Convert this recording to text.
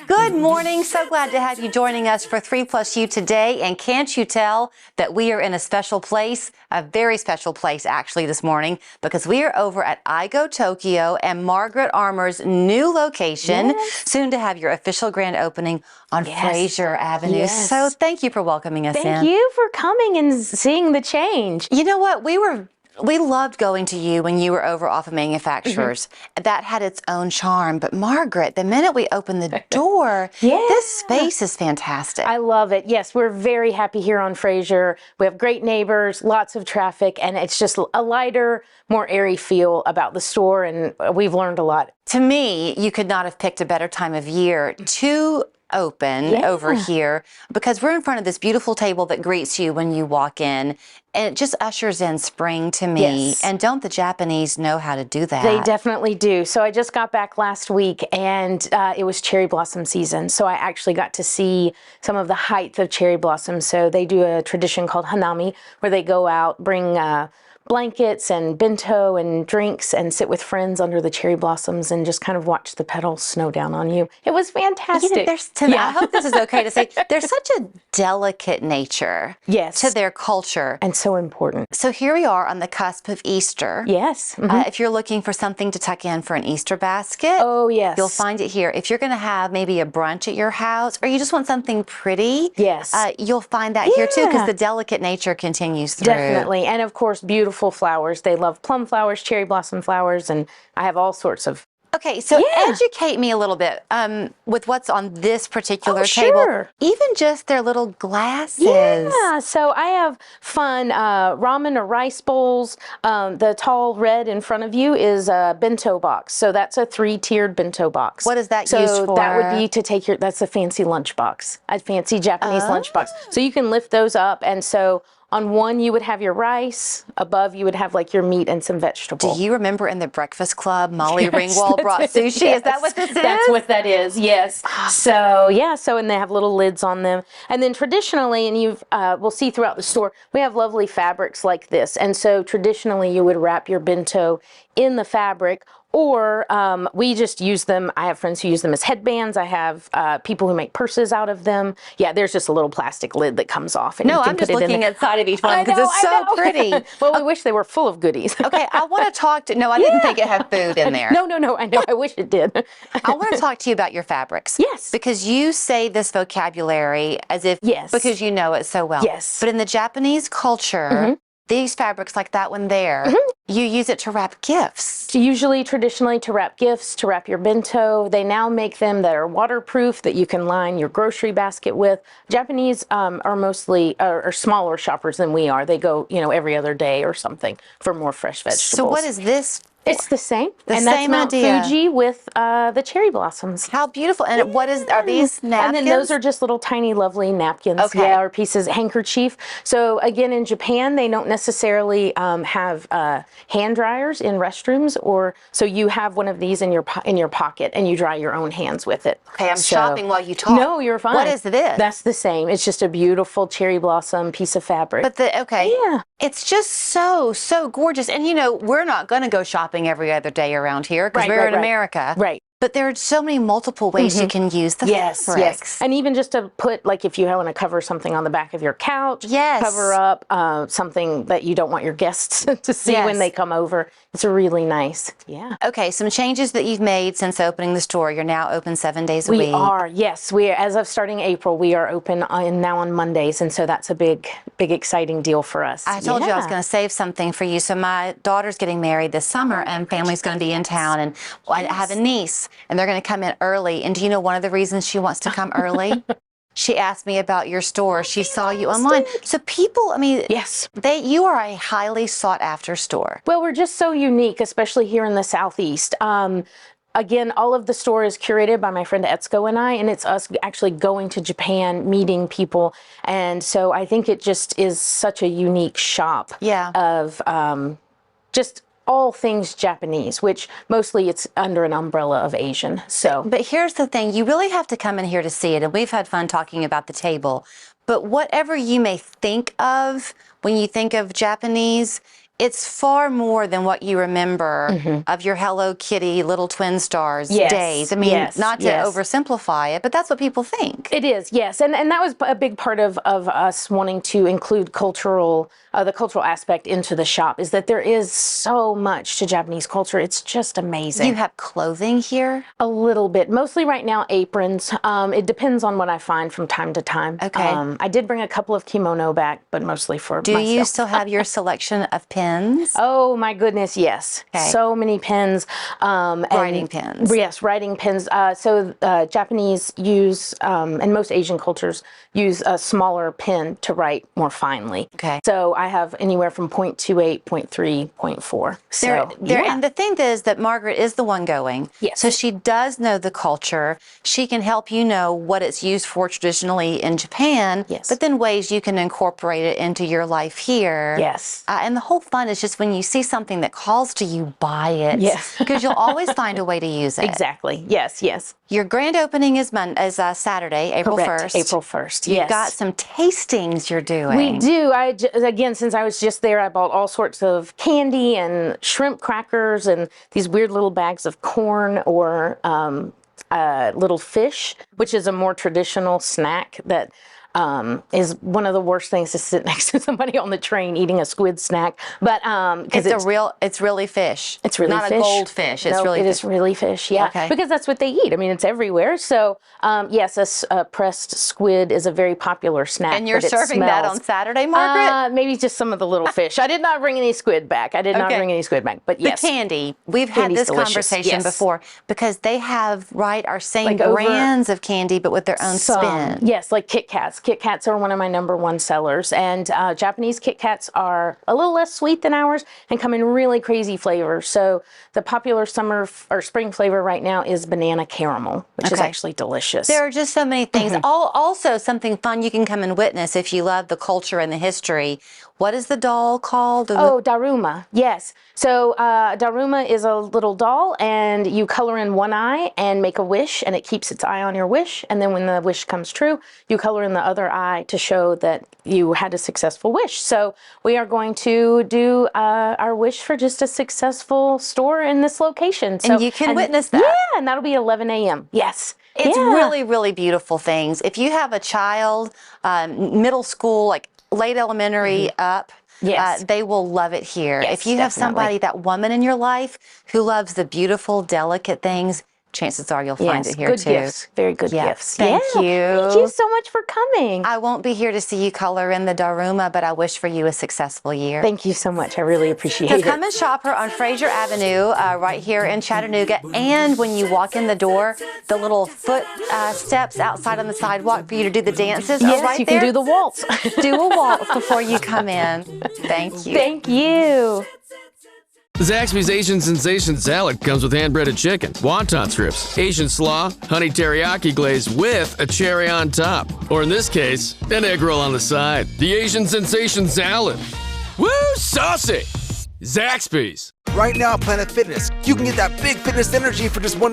Good morning. So glad to have you joining us for 3+U today. And can't you tell that we are in a special place, a very special place actually this morning, because we are over at I Go Tokyo and Margaret Armour's new location, soon to have your official grand opening on Frazier Avenue. So thank you for welcoming us in. Thank you for coming and seeing the change. You know what? We loved going to you when you were over off of Manufacturers. That had its own charm. But Margaret, the minute we opened the door, this space is fantastic. I love it. Yes, we're very happy here on Frazier. We have great neighbors, lots of traffic, and it's just a lighter, more airy feel about the store, and we've learned a lot. To me, you could not have picked a better time of year to open over here, because we're in front of this beautiful table that greets you when you walk in, and it just ushers in spring to me. And don't the Japanese know how to do that? They definitely do. So I just got back last week, and it was cherry blossom season. So I actually got to see some of the height of cherry blossoms. So they do a tradition called hanami, where they go out, bring blankets and bento and drinks and sit with friends under the cherry blossoms and just kind of watch the petals snow down on you. It was fantastic. You know, I hope this is okay to say, there's such a delicate nature to their culture. And so important. So here we are on the cusp of Easter. If you're looking for something to tuck in for an Easter basket, you'll find it here. If you're going to have maybe a brunch at your house, or you just want something pretty, you'll find that here too, because the delicate nature continues through. Definitely. And of course, beautiful flowers. They love plum flowers, cherry blossom flowers, and I have all sorts of. Okay, so educate me a little bit with what's on this particular table. Even just their little glasses. Yeah, so I have fun ramen or rice bowls. The tall red in front of you is a bento box. So that's a 3-tiered bento box. What is that used for? So that would be to take that's a fancy lunch box, a fancy Japanese lunch box. So you can lift those up, and so on one, you would have your rice. Above, you would have like your meat and some vegetables. Do you remember in the Breakfast Club, Molly Ringwald brought sushi? Is that what this is? That's what that is, yes. So, and they have little lids on them. And then traditionally, and we'll see throughout the store, we have lovely fabrics like this. And so traditionally, you would wrap your bento in the fabric, or we just use them. I have friends who use them as headbands. I have people who make purses out of them. Yeah, there's just a little plastic lid that comes off. And I'm just looking at the side of each one because it's so pretty. Well, we wish they were full of goodies. Okay, I want to talk to, I didn't think it had food in there. No, I know, I wish it did. I want to talk to you about your fabrics. Because you say this vocabulary as if, because you know it so well. But in the Japanese culture, these fabrics, like that one there, you use it to wrap gifts. Usually, traditionally, to wrap gifts, to wrap your bento. They now make them that are waterproof, that you can line your grocery basket with. Japanese are mostly are smaller shoppers than we are. They go, every other day or something for more fresh vegetables. So what is this? It's the same. And that's Mount Fuji with the cherry blossoms. How beautiful. And are these napkins? And then those are just little tiny lovely napkins. Or pieces, handkerchief. So again, in Japan, they don't necessarily have hand dryers in restrooms, so you have one of these in your pocket and you dry your own hands with it. Okay, I'm shopping while you talk. No, you're fine. What is this? That's the same. It's just a beautiful cherry blossom piece of fabric. But it's just so gorgeous. And we're not going to go shopping every other day around here because we're in America. But there are so many multiple ways you can use the fabrics. And even just to put, like if you want to cover something on the back of your couch, cover up something that you don't want your guests to see when they come over. It's really nice. Okay, some changes that you've made since opening the store. You're now open 7 days a week. We are, yes. As of starting April, we are open now on Mondays, and so that's a big exciting deal for us. I told you I was going to save something for you. So my daughter's getting married this summer, and family's going to be in town, and I have a niece, and they're going to come in early. And do you know one of the reasons she wants to come early? She asked me about your store. She saw you online. So people, you are a highly sought after store. Well, we're just so unique, especially here in the Southeast. Again, all of the store is curated by my friend Etsuko and I, and it's us actually going to Japan, meeting people. And so I think it just is such a unique shop of just all things Japanese, which mostly it's under an umbrella of Asian. So, but here's the thing, you really have to come in here to see it, and we've had fun talking about the table. But whatever you may think of when you think of Japanese, it's far more than what you remember of your Hello Kitty little twin stars days. I mean, not to oversimplify it, but that's what people think. It is, yes. And that was a big part of us wanting to include the cultural aspect into the shop, is that there is so much to Japanese culture. It's just amazing. You have clothing here? A little bit. Mostly right now, aprons. It depends on what I find from time to time. Okay. I did bring a couple of kimono back, but mostly for Do myself. you still have your selection of pens? Oh my goodness, yes. Okay. So many pens. Writing pens. Yes, writing pens. So Japanese use, and most Asian cultures use a smaller pen to write more finely. Okay. So I have anywhere from 0.28, 0.3, 0.4. So, And the thing is that Margaret is the one going. Yes. So she does know the culture. She can help you know what it's used for traditionally in Japan, Yes. but then ways you can incorporate it into your life here. Yes. And the whole fun is just when you see something that calls to you, buy it. Yes. Because you'll always find a way to use it. Exactly. Yes, yes. Your grand opening is Saturday, April Correct. 1st. April 1st, You've yes. got some tastings you're doing. We do. Again, since I was just there, I bought all sorts of candy and shrimp crackers and these weird little bags of corn or little fish, which is a more traditional snack that is one of the worst things to sit next to somebody on the train eating a squid snack. But because it's really fish. It's really not fish. a goldfish. It's no, really it fish. is really fish. Yeah, Okay. because that's what they eat. I mean, it's everywhere. So yes, a pressed squid is a very popular snack. And you're but it serving that smells. on Saturday, Margaret? Maybe just some of the little fish. I did not bring any squid back. But yes. The candy. We've had Candy's this delicious. conversation Yes. before because they have, our same Like over brands of candy, but with their own spin. Yes, like Kit Kats. Kit Kats are one of my #1 sellers, and Japanese Kit Kats are a little less sweet than ours and come in really crazy flavors. So the popular summer or spring flavor right now is banana caramel, which is actually delicious. There are just so many things. Also, something fun you can come and witness if you love the culture and the history. What is the doll called? Oh, Daruma. Yes. So Daruma is a little doll, and you color in one eye and make a wish, and it keeps its eye on your wish. And then when the wish comes true, you color in the other eye to show that you had a successful wish. So we are going to do our wish for just a successful store in this location. So, and you can witness that. Yeah, and that'll be 11 a.m. Yes. It's really, really beautiful things. If you have a child, middle school, like late elementary up, Yes. they will love it here. Yes, if you have somebody, definitely. that woman in your life who loves the beautiful, delicate things, chances are you'll find it here good too. gifts. Very good gifts. Thank you. Thank you so much for coming. I won't be here to see you color in the Daruma, but I wish for you a successful year. Thank you so much. I really appreciate So it. come and shop her on Frazier Avenue, right here in Chattanooga. And when you walk in the door, the little foot steps outside on the sidewalk for you to do the dances Yes, are right you there. can do the waltz. Do a waltz before you come in. Thank you. Thank you. Zaxby's Asian Sensation Salad comes with hand-breaded chicken, wonton strips, Asian slaw, honey teriyaki glaze with a cherry on top. Or in this case, an egg roll on the side. The Asian Sensation Salad. Woo, saucy! Zaxby's. Right now at Planet Fitness, you can get that big fitness energy for just $1